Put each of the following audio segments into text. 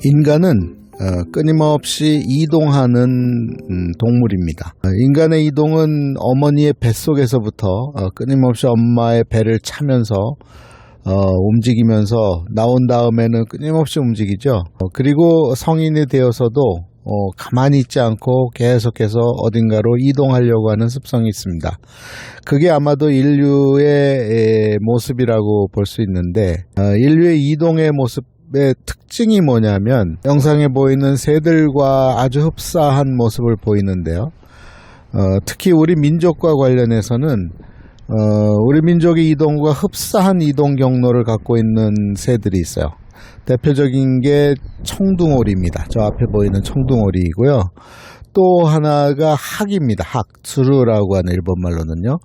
인간은 끊임없이 이동하는 동물입니다. 인간의 이동은 어머니의 뱃속에서부터 끊임없이 엄마의 배를 차면서 움직이면서 나온 다음에는 끊임없이 움직이죠. 그리고 성인이 되어서도 가만히 있지 않고 계속해서 어딘가로 이동하려고 하는 습성이 있습니다. 그게 아마도 인류의 모습이라고 볼 수 있는데, 인류의 이동의 모습의 특징이 뭐냐면 영상에 보이는 새들과 아주 흡사한 모습을 보이는데요. 특히 우리 민족과 관련해서는 우리 민족의 이동과 흡사한 이동 경로를 갖고 있는 새들이 있어요. 대표적인 게 청둥오리입니다. 저 앞에 보이는 청둥오리이고요. 또 하나가 학입니다. 학, 두루라고 하는 일본말로는요.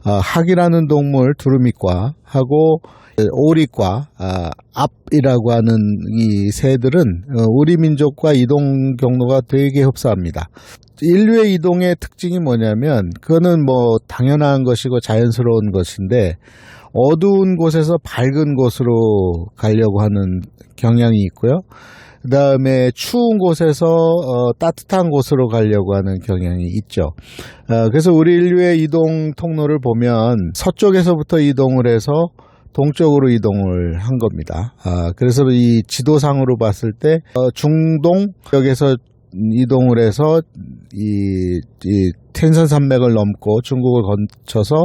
학이라는 동물, 두루미과 하고 오리과, 앞이라고 하는 이 새들은 우리 민족과 이동 경로가 되게 흡사합니다. 인류의 이동의 특징이 뭐냐면 그거는 뭐 당연한 것이고 자연스러운 것인데, 어두운 곳에서 밝은 곳으로 가려고 하는 경향이 있고요. 그 다음에 추운 곳에서 따뜻한 곳으로 가려고 하는 경향이 있죠. 그래서 우리 인류의 이동 통로를 보면 서쪽에서부터 이동을 해서 동쪽으로 이동을 한 겁니다. 그래서 이 지도상으로 봤을 때 중동 지역에서 이동을 해서 이 텐산 산맥을 넘고 중국을 거쳐서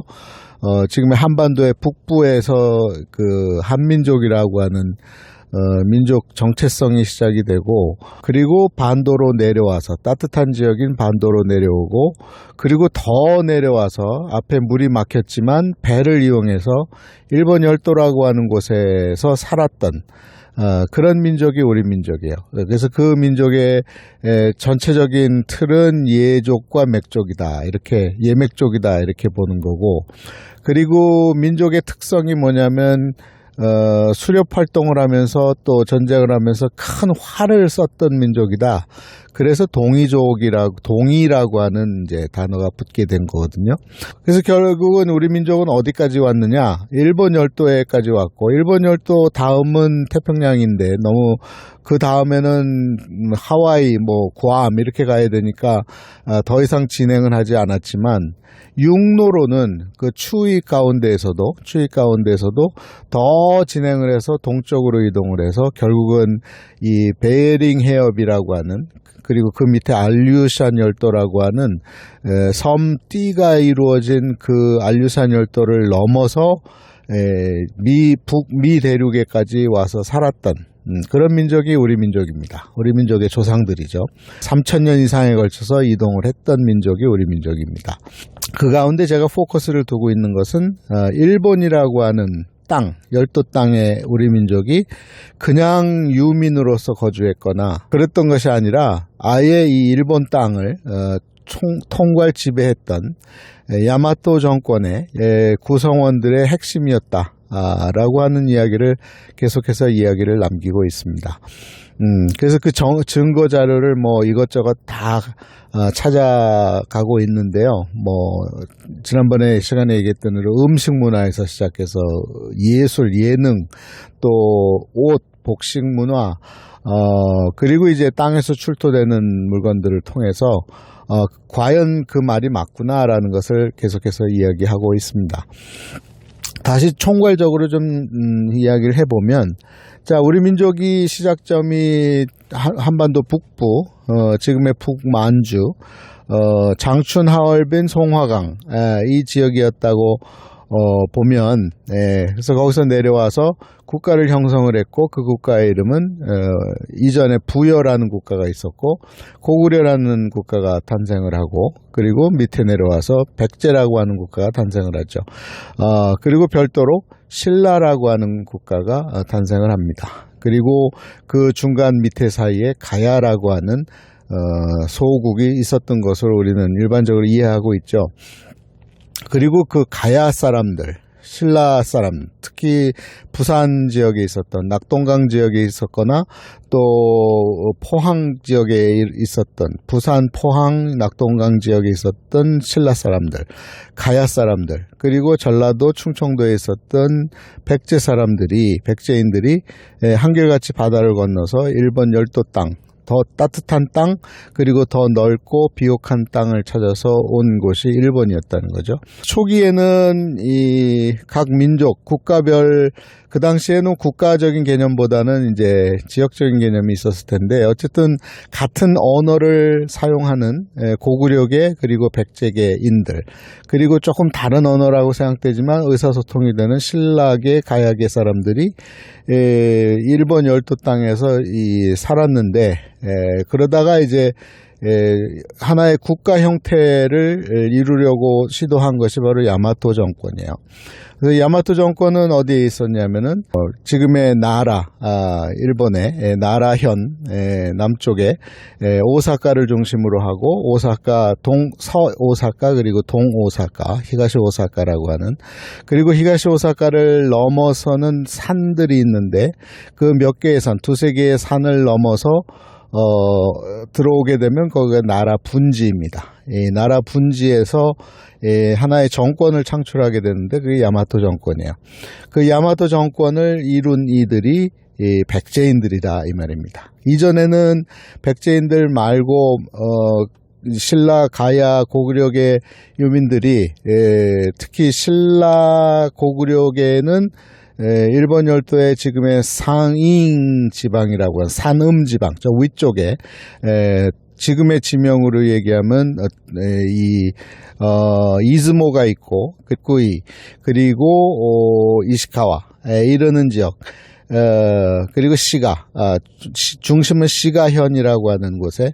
지금의 한반도의 북부에서 그 한민족이라고 하는 민족 정체성이 시작이 되고, 그리고 반도로 내려와서 따뜻한 지역인 반도로 내려오고, 그리고 더 내려와서 앞에 물이 막혔지만 배를 이용해서 일본 열도라고 하는 곳에서 살았던 그런 민족이 우리 민족이에요. 그래서 그 민족의 전체적인 틀은 예족과 맥족이다, 이렇게 예맥족이다 이렇게 보는 거고, 그리고 민족의 특성이 뭐냐면 수렵 활동을 하면서 또 전쟁을 하면서 큰 활을 썼던 민족이다. 그래서 동이라고 하는 이제 단어가 붙게 된 거거든요. 그래서 결국은 우리 민족은 어디까지 왔느냐? 일본 열도에까지 왔고, 일본 열도 다음은 태평양인데 너무 그 다음에는 하와이, 뭐 구암 이렇게 가야 되니까 더 이상 진행을 하지 않았지만, 육로로는 그 추위 가운데에서도 더 진행을 해서 동쪽으로 이동을 해서 결국은 이 베링 해협이라고 하는, 그리고 그 밑에 알류산 열도라고 하는 섬 띠가 이루어진 그 알류산 열도를 넘어서 북미 대륙에까지 와서 살았던 그런 민족이 우리 민족입니다. 우리 민족의 조상들이죠. 3,000년 이상에 걸쳐서 이동을 했던 민족이 우리 민족입니다. 그 가운데 제가 포커스를 두고 있는 것은 일본이라고 하는 땅, 열도 땅에 우리 민족이 그냥 유민으로서 거주했거나 그랬던 것이 아니라 아예 이 일본 땅을 통괄 지배했던 야마토 정권의 구성원들의 핵심이었다 라고 하는 이야기를 계속해서 이야기를 남기고 있습니다. 그래서 그 증거 자료를 뭐 이것저것 다 찾아가고 있는데요. 뭐 지난번에 시간에 얘기했던 대로 음식 문화에서 시작해서 예술, 예능, 또 옷, 복식 문화, 그리고 이제 땅에서 출토되는 물건들을 통해서 과연 그 말이 맞구나라는 것을 계속해서 이야기하고 있습니다. 다시 총괄적으로 좀 이야기를 해보면, 자, 우리 민족이 시작점이 한반도 북부, 지금의 북만주, 장춘, 하얼빈, 송화강 이 지역이었다고 보면, 그래서 거기서 내려와서 국가를 형성을 했고, 그 국가의 이름은 이전에 부여라는 국가가 있었고 고구려라는 국가가 탄생을 하고, 그리고 밑에 내려와서 백제라고 하는 국가가 탄생을 하죠. 그리고 별도로 신라라고 하는 국가가 탄생을 합니다. 그리고 그 중간 밑에 사이에 가야라고 하는 소국이 있었던 것으로 우리는 일반적으로 이해하고 있죠. 그리고 그 가야 사람들, 신라 사람, 특히 부산 지역에 있었던, 낙동강 지역에 있었거나 또 포항 지역에 있었던, 부산, 포항, 낙동강 지역에 있었던 신라 사람들, 가야 사람들, 그리고 전라도, 충청도에 있었던 백제 사람들이, 백제인들이 한결같이 바다를 건너서 일본 열도 땅, 더 따뜻한 땅, 그리고 더 넓고 비옥한 땅을 찾아서 온 곳이 일본이었다는 거죠. 초기에는 이 각 민족, 국가별, 그 당시에는 국가적인 개념보다는 이제 지역적인 개념이 있었을 텐데, 어쨌든 같은 언어를 사용하는 고구려계 그리고 백제계인들, 그리고 조금 다른 언어라고 생각되지만 의사소통이 되는 신라계, 가야계 사람들이 일본 열도 땅에서 살았는데, 그러다가 이제 하나의 국가 형태를 이루려고 시도한 것이 바로 야마토 정권이에요. 그래서 야마토 정권은 어디에 있었냐면은 지금의 나라, 일본의 나라현 남쪽에 오사카를 중심으로 하고, 오사카 서오사카 그리고 동오사카, 히가시 오사카라고 하는, 그리고 히가시 오사카를 넘어서는 산들이 있는데, 그 몇 개의 산, 두세 개의 산을 넘어서 들어오게 되면 거기가 나라 분지입니다. 이 나라 분지에서 하나의 정권을 창출하게 되는데, 그게 야마토 정권이에요. 그 야마토 정권을 이룬 이들이 백제인들이다 이 말입니다. 이전에는 백제인들 말고 신라, 가야, 고구려계 유민들이, 특히 신라 고구려계는 일본 열도의 지금의 상인 지방이라고 하는 산음 지방, 저 위쪽에, 지금의 지명으로 얘기하면 이즈모가 있고, 구이, 그리고 이시카와 이러는 지역, 그리고 시가, 중심은 시가현이라고 하는 곳에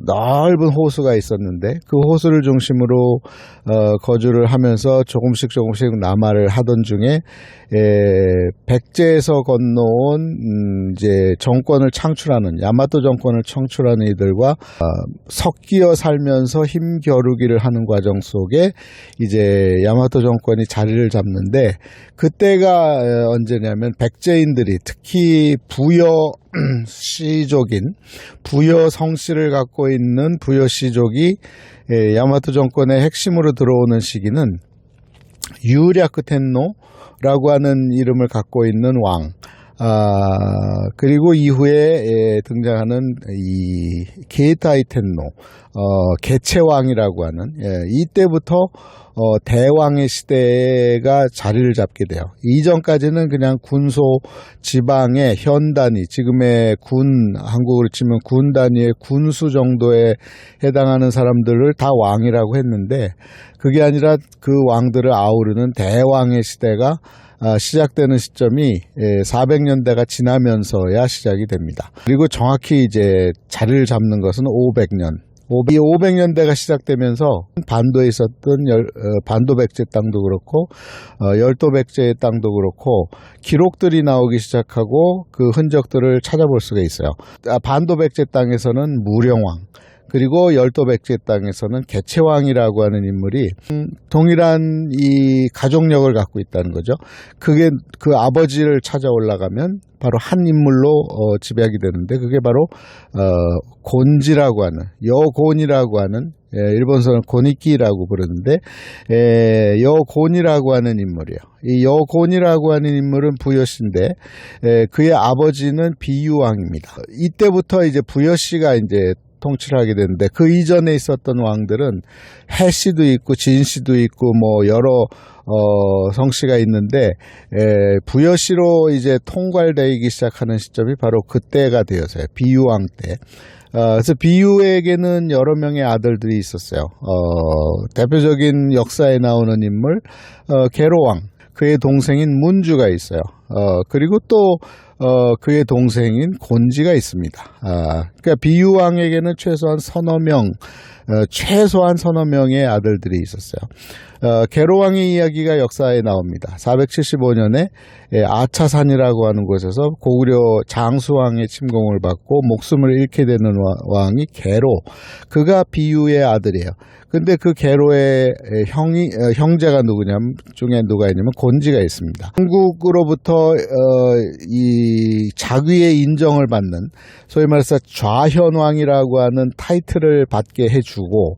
넓은 호수가 있었는데, 그 호수를 중심으로 거주를 하면서 조금씩 남하를 하던 중에 백제에서 건너온 이제 정권을 창출하는, 야마토 정권을 창출하는 이들과 섞여 살면서 힘겨루기를 하는 과정 속에 이제 야마토 정권이 자리를 잡는데, 그때가 언제냐면 백제인들이, 특히 부여 시족인, 부여 성씨를 갖고 있는 부여 시족이 야마토 정권의 핵심으로 들어오는 시기는 유랴크 텐노라고 하는 이름을 갖고 있는 왕, 그리고 이후에 등장하는 이 게이타이 텐노, 개체왕이라고 하는, 이때부터 대왕의 시대가 자리를 잡게 돼요. 이전까지는 그냥 군소 지방의 현 단위, 지금의 한국으로 치면 군 단위의 군수 정도에 해당하는 사람들을 다 왕이라고 했는데, 그게 아니라 그 왕들을 아우르는 대왕의 시대가 시작되는 시점이 400년대가 지나면서야 시작이 됩니다. 그리고 정확히 이제 자리를 잡는 것은 500년. 이 500년대가 시작되면서 반도에 있었던 반도 백제 땅도 그렇고 열도 백제의 땅도 그렇고 기록들이 나오기 시작하고, 그 흔적들을 찾아볼 수가 있어요. 반도 백제 땅에서는 무령왕, 그리고 열도 백제 땅에서는 개체왕이라고 하는 인물이 동일한 이 가족력을 갖고 있다는 거죠. 그게 그 아버지를 찾아 올라가면 바로 한 인물로 집약이 되는데, 그게 바로 곤지라고 하는, 여곤이라고 하는, 일본서는 고니키라고 부르는데, 여곤이라고 하는 인물이에요. 이 여곤이라고 하는 인물은 부여씨인데, 그의 아버지는 비유왕입니다. 이때부터 이제 부여씨가 이제 통치를 하게 되는데, 그 이전에 있었던 왕들은 해씨도 있고 진씨도 있고 뭐 여러 성씨가 있는데, 부여씨로 이제 통괄되기 시작하는 시점이 바로 그때가 되어서요. 비유왕 때. 그래서 비유에게는 여러 명의 아들들이 있었어요. 대표적인 역사에 나오는 인물, 계로왕, 그의 동생인 문주가 있어요. 그리고 또 그의 동생인 곤지가 있습니다. 그러니까 비유왕에게는 최소한 서너 명의 아들들이 있었어요. 계로왕의 이야기가 역사에 나옵니다. 475년에 아차산이라고 하는 곳에서 고구려 장수왕의 침공을 받고 목숨을 잃게 되는 왕이 계로, 그가 비유의 아들이에요. 근데 그 게로의 형제가 누구냐면 중에 누가 있냐면 곤지가 있습니다. 한국으로부터 이 자귀의 인정을 받는 소위 말해서 좌현왕이라고 하는 타이틀을 받게 해주고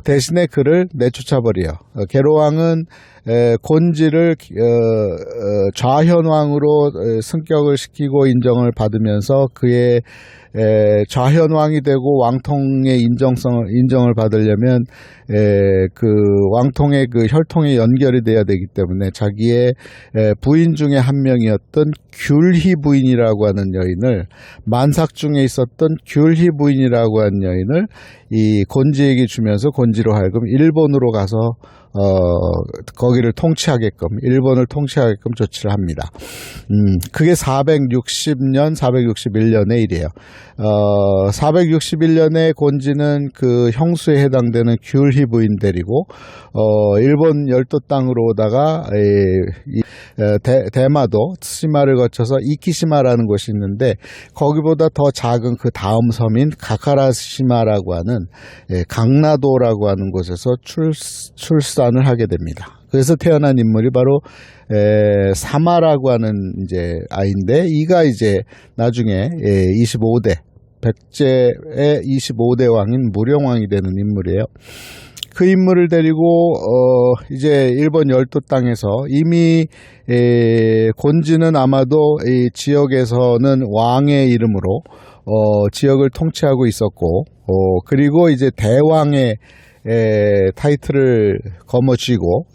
대신에 그를 내쫓아버려. 게로왕은 곤지를 좌현왕으로 승격을 시키고 인정을 받으면서 그의 좌현왕이 되고 왕통의 인정을 받으려면 그 왕통의 그 혈통에 연결이 돼야 되기 때문에 자기의 부인 중에 한 명이었던 귤희 부인이라고 하는 여인을, 만삭 중에 있었던 귤희 부인이라고 하는 여인을 이 곤지에게 주면서 곤지로 하여금 일본으로 가서 거기를 통치하게끔, 일본을 통치하게끔 조치를 합니다. 그게 460년, 461년의 일이에요. 461년에 곤지는 그 형수에 해당되는 귤희 부인 데리고 일본 열도 땅으로 오다가 대마도 트시마를 거쳐서 이키시마라는 곳이 있는데 거기보다 더 작은 그 다음 섬인 가카라시마라고 하는 강나도라고 하는 곳에서 출산을 하게 됩니다. 그래서 태어난 인물이 바로 사마라고 하는 이제 아이인데, 이가 이제 나중에 25대 백제의 25대 왕인 무령왕이 되는 인물이에요. 그 인물을 데리고 이제 일본 열도 땅에서 이미 곤지는 아마도 이 지역에서는 왕의 이름으로 지역을 통치하고 있었고, 그리고 이제 대왕의 타이틀을 거머쥐고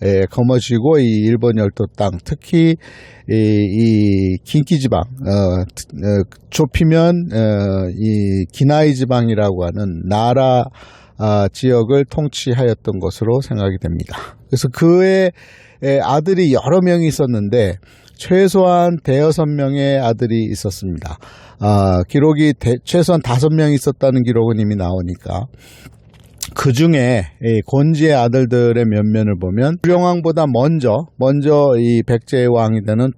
이 일본 열도 땅, 특히 이 긴키 지방, 좁히면 이 기나이 지방이라고 하는 나라 지역을 통치하였던 것으로 생각이 됩니다. 그래서 그의 아들이 여러 명이 있었는데 최소한 대여섯 명의 아들이 있었습니다. 기록이 최소한 5명이 있었다는 기록은 이미 나오니까, 그 중에 곤지의 아들들의 면면을 보면 무령왕보다 먼저 이 백제의 왕이 되는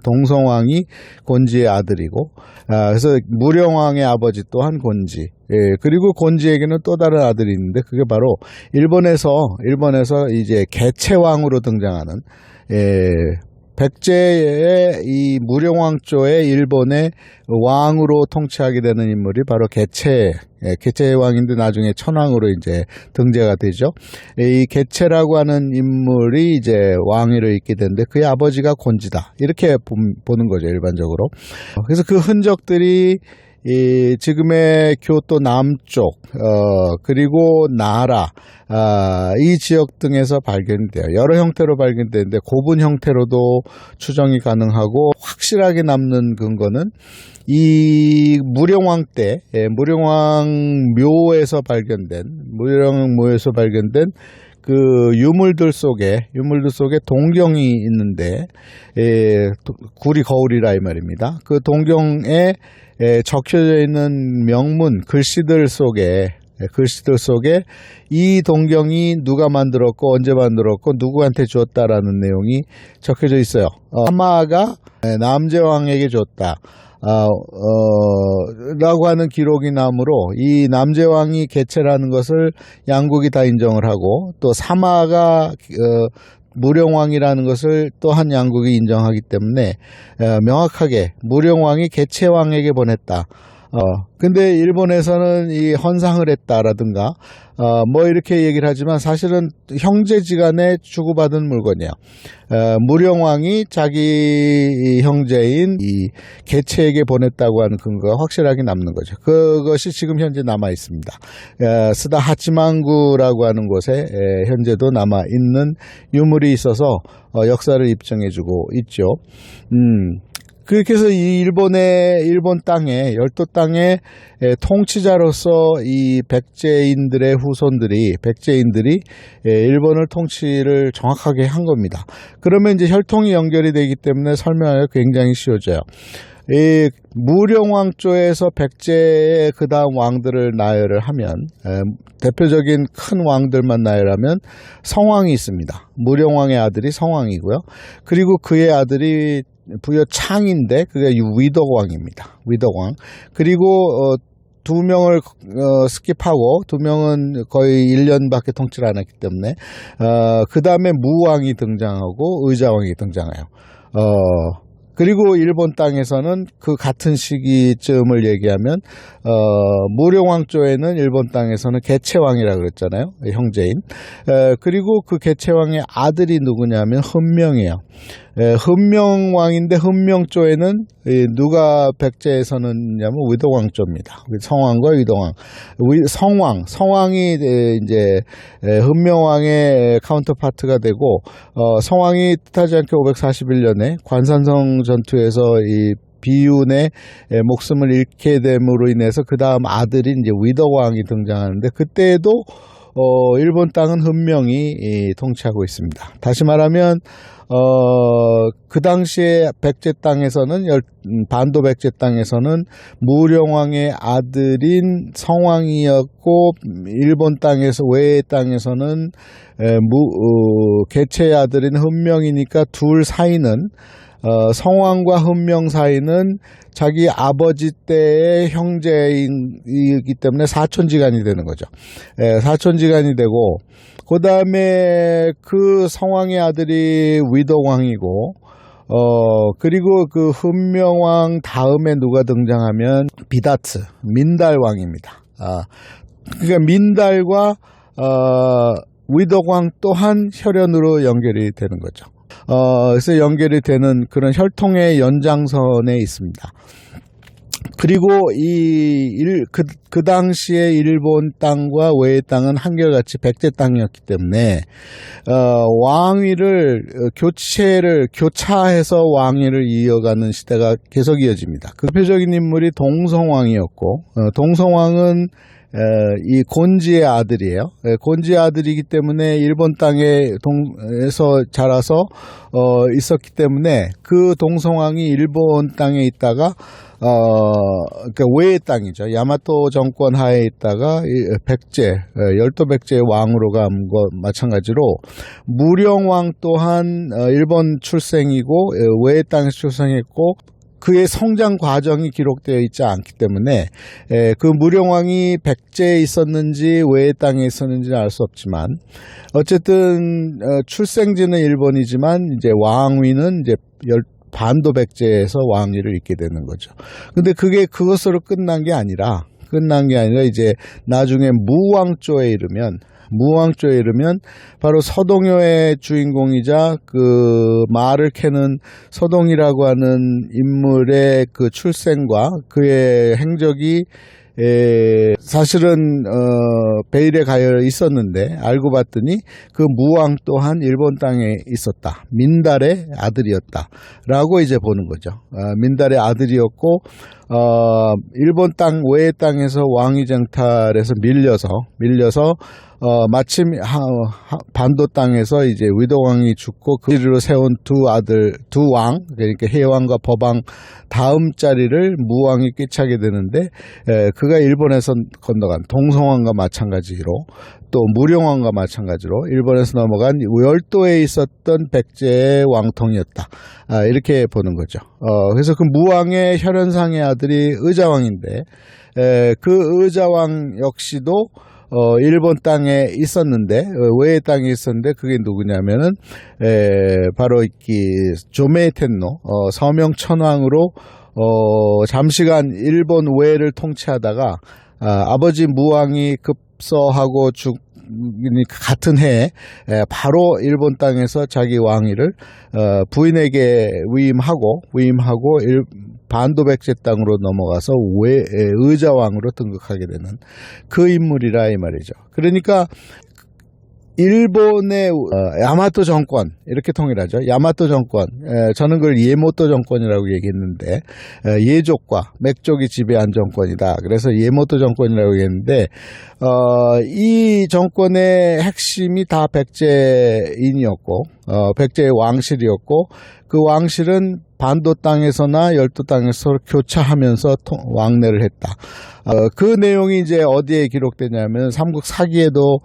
동성왕이 곤지의 아들이고, 그래서 무령왕의 아버지 또한 곤지, 그리고 곤지에게는 또 다른 아들이 있는데 그게 바로 일본에서 이제 개체왕으로 등장하는 백제의 이 무령왕조의 일본의 왕으로 통치하게 되는 인물이 바로 개체의 왕인데 나중에 천왕으로 이제 등재가 되죠. 이 개체라고 하는 인물이 이제 왕위를 잇게 되는데 그의 아버지가 곤지다, 이렇게 보는 거죠, 일반적으로. 그래서 그 흔적들이 이 지금의 교토 남쪽, 그리고 나라, 이 지역 등에서 발견돼요. 여러 형태로 발견되는데 고분 형태로도 추정이 가능하고, 확실하게 남는 근거는 이 무령왕 때, 무령왕 묘에서 발견된 그 유물들 속에 동경이 있는데, 구리 거울이라 이 말입니다. 그 동경에 적혀져 있는 명문 글씨들 속에 이 동경이 누가 만들었고 언제 만들었고 누구한테 줬다라는 내용이 적혀져 있어요. 사마가 남제왕에게 줬다 라고 하는 기록이 나오므로 이 남제왕이 개체라는 것을 양국이 다 인정을 하고, 또 사마가 무령왕이라는 것을 또한 양국이 인정하기 때문에 명확하게 무령왕이 개체왕에게 보냈다. 근데 일본에서는 이 헌상을 했다라든가 뭐 이렇게 얘기를 하지만 사실은 형제지간에 주고받은 물건이에요. 무령왕이 자기 형제인 이 개체에게 보냈다고 하는 근거가 확실하게 남는 거죠. 그것이 지금 현재 남아 있습니다. 스다 하치망구라고 하는 곳에 현재도 남아 있는 유물이 있어서 역사를 입증해주고 있죠. 그렇게 해서 이 일본 땅에, 열도 땅의 통치자로서 이 백제인들이 일본을 통치를 정확하게 한 겁니다. 그러면 이제 혈통이 연결이 되기 때문에 설명하기가 굉장히 쉬워져요. 이 무령왕조에서 백제의 그 다음 왕들을 나열을 하면, 대표적인 큰 왕들만 나열하면 성왕이 있습니다. 무령왕의 아들이 성왕이고요. 그리고 그의 아들이 부여 창인데 그게 위덕왕입니다. 위덕왕. 그리고 두 명을 스킵하고 두 명은 거의 1년밖에 통치를 안 했기 때문에 그 다음에 무왕이 등장하고 의자왕이 등장해요. 그리고 일본 땅에서는 그 같은 시기쯤을 얘기하면 무령왕 쪽에는 일본 땅에서는 개체왕이라고 그랬잖아요. 형제인. 그리고 그 개체왕의 아들이 누구냐면 헌명이에요. 헌명왕인데 헌명 쪽에는 누가 백제에서는 위도왕 쪽입니다. 성왕과 위도왕. 성왕이 이제 헌명왕의 카운터파트가 되고 성왕이 뜻하지 않게 541년에 관산성 전투에서 이 비윤의 목숨을 잃게 됨으로 인해서 그 다음 아들인 이제 위도왕이 등장하는데 그때에도 일본 땅은 헌명이 통치하고 있습니다. 다시 말하면 그 당시에 백제 땅에서는 반도 백제 땅에서는 무령왕의 아들인 성왕이었고 일본 땅에서 외의 땅에서는 개체의 아들인 헌명이니까 둘 사이는 성왕과 헌명 사이는 자기 아버지 때의 형제이기 때문에 사촌지간이 되는 거죠. 사촌지간이 되고 그 다음에 그 성왕의 아들이 위도왕이고 그리고 그 헌명왕 다음에 누가 등장하면 비다츠 민달왕입니다. 그러니까 민달과 위도왕 또한 혈연으로 연결이 되는 거죠. 그래서 연결이 되는 그런 혈통의 연장선에 있습니다. 그리고 그 당시에 일본 땅과 외의 땅은 한결같이 백제 땅이었기 때문에 왕위를 교차해서 왕위를 이어가는 시대가 계속 이어집니다. 그 대표적인 인물이 동성왕이었고 동성왕은 이 곤지의 아들이에요. 곤지의 아들이기 때문에 일본 땅에서 자라서 있었기 때문에 그 동성왕이 일본 땅에 있다가 그러니까 외의 땅이죠. 야마토 정권 하에 있다가 열도 백제의 왕으로 간 것 마찬가지로 무령왕 또한 일본 출생이고 외의 땅에서 출생했고 그의 성장 과정이 기록되어 있지 않기 때문에 그 무령왕이 백제에 있었는지 외의 땅에 있었는지는 알 수 없지만 어쨌든 출생지는 일본이지만 이제 왕위는 이제 반도 백제에서 왕위를 잇게 되는 거죠. 근데 그게 그것으로 끝난 게 아니라 이제 나중에 무왕조에 이르면 바로 서동요의 주인공이자 그 말을 캐는 서동이라고 하는 인물의 그 출생과 그의 행적이 사실은 베일에 가여 있었는데 알고 봤더니 그 무왕 또한 일본 땅에 있었다. 민달의 아들이었다라고 이제 보는 거죠. 민달의 아들이었고 일본 땅 외의 땅에서 왕위 쟁탈에서 밀려서 마침 반도 땅에서 이제 위도왕이 죽고 그 뒤로 세운 두 왕, 그러니까 해왕과 법왕 다음 자리를 무왕이 꿰차게 되는데 그가 일본에서 건너간 동성왕과 마찬가지로 또 무령왕과 마찬가지로 일본에서 넘어간 열도에 있었던 백제의 왕통이었다. 이렇게 보는 거죠. 그래서 그 무왕의 혈연상의 아들이 의자왕인데 그 의자왕 역시도 일본 땅에 있었는데 외의 땅에 있었는데 그게 누구냐면은 바로 이 조메이 텐노 서명 천왕으로 잠시간 일본 외를 통치하다가 아버지 무왕이 급서하고 같은 해에 바로 일본 땅에서 자기 왕위를 부인에게 위임하고 반도 백제 땅으로 넘어가서 의자왕으로 등극하게 되는 그 인물이라 이 말이죠. 그러니까 일본의 야마토 정권 이렇게 통일하죠. 야마토 정권 저는 그걸 예모토 정권이라고 얘기했는데 예족과 맥족이 지배한 정권이다. 그래서 예모토 정권이라고 얘기했는데 이 정권의 핵심이 다 백제인이었고 백제의 왕실이었고 그 왕실은 반도 땅에서나 열도 땅에서 교차하면서 왕래를 했다. 그 내용이 이제 어디에 기록되냐면 삼국 사기에도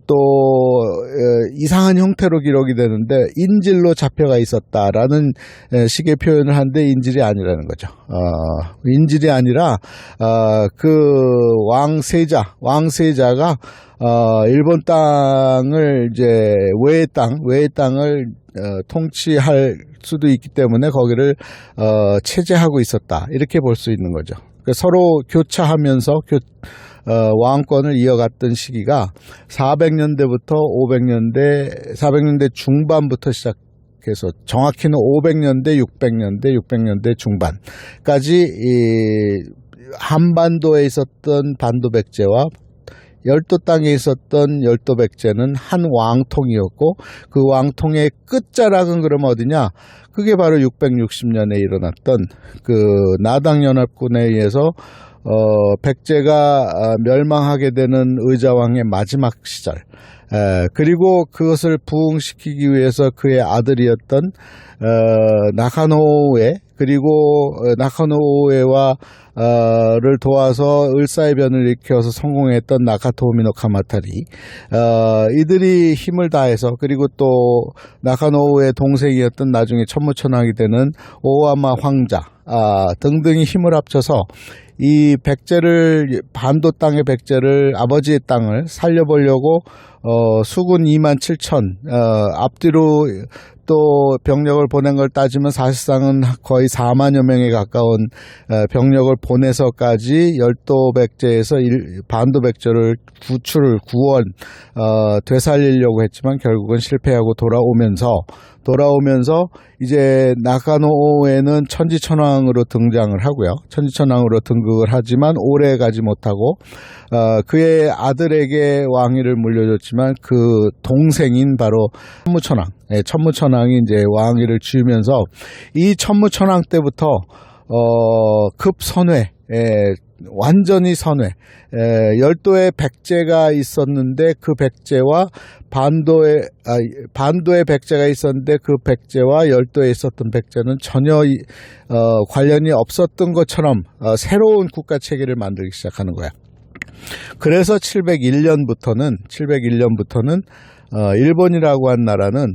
또 이상한 형태로 기록이 되는데 인질로 잡혀가 있었다라는 식의 표현을 하는데 인질이 아니라는 거죠. 인질이 아니라 그 왕세자가 일본 땅을 이제 외의 땅을 통치할 수도 있기 때문에 거기를 체제하고 있었다, 이렇게 볼 수 있는 거죠. 서로 교차하면서 왕권을 이어갔던 시기가 400년대부터 400년대 중반부터 시작해서 정확히는 500년대, 600년대 중반까지 한반도에 있었던 반도백제와 열도 땅에 있었던 열도백제는 한 왕통이었고, 그 왕통의 끝자락은 그럼 어디냐? 그게 바로 660년에 일어났던 그 나당연합군에 의해서 백제가 멸망하게 되는 의자왕의 마지막 시절, 그리고 그것을 부흥시키기 위해서 그의 아들이었던 나카노우에, 그리고 나카노우에와 를 도와서 을사의 변을 일으켜서 성공했던 나카토미노 카마타리, 이들이 힘을 다해서, 그리고 또 나카노우의 동생이었던 나중에 천무천왕이 되는 오와마 황자 등등이 힘을 합쳐서 이 백제를, 반도 땅의 백제를, 아버지의 땅을 살려보려고 수군 27,000 앞뒤로 또 병력을 보낸 걸 따지면 사실상은 거의 4만여 명에 가까운 병력을 보내서까지 열도 백제에서 반도 백제를 구원 되살리려고 했지만 결국은 실패하고 돌아오면서 이제 나카노우에는 천지천왕으로 등장을 하고요. 천지천왕으로 등극을 하지만 오래 가지 못하고 그의 아들에게 왕위를 물려줬지만 그 동생인 바로 천무천왕이 이제 왕위를 쥐면서 이 천무천왕 때부터 급선회, 완전히 선회, 열도에 백제가 있었는데 그 백제와 반도에 백제가 있었는데 그 백제와 열도에 있었던 백제는 전혀 관련이 없었던 것처럼 새로운 국가 체계를 만들기 시작하는 거야. 그래서 701년부터는 일본이라고 한 나라는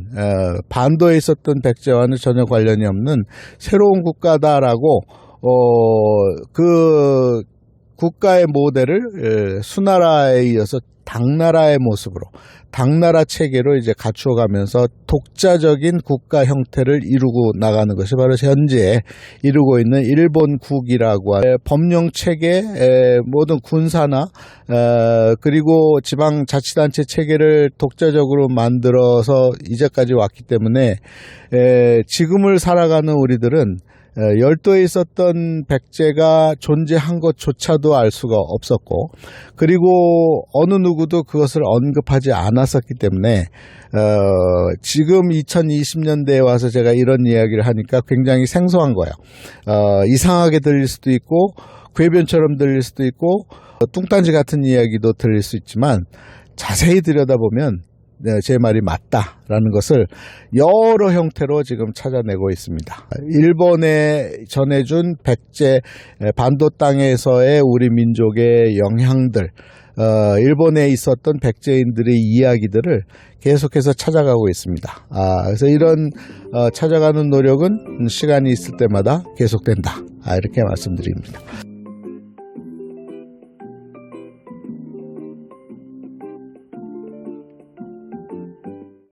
반도에 있었던 백제와는 전혀 관련이 없는 새로운 국가다라고 그 국가의 모델을 수나라에 이어서 당나라의 모습으로, 당나라 체계로 이제 갖추어가면서 독자적인 국가 형태를 이루고 나가는 것이 바로 현재 이루고 있는 일본국이라고 하는 법령 체계, 모든 군사나 그리고 지방자치단체 체계를 독자적으로 만들어서 이제까지 왔기 때문에 지금을 살아가는 우리들은 열도에 있었던 백제가 존재한 것조차도 알 수가 없었고, 그리고 어느 누구도 그것을 언급하지 않았었기 때문에 지금 2020년대에 와서 제가 이런 이야기를 하니까 굉장히 생소한 거예요. 이상하게 들릴 수도 있고 궤변처럼 들릴 수도 있고 뚱딴지 같은 이야기도 들릴 수 있지만 자세히 들여다보면 제 말이 맞다라는 것을 여러 형태로 지금 찾아내고 있습니다. 일본에 전해준 백제 반도 땅에서의 우리 민족의 영향들, 일본에 있었던 백제인들의 이야기들을 계속해서 찾아가고 있습니다. 그래서 이런 찾아가는 노력은 시간이 있을 때마다 계속된다, 이렇게 말씀드립니다.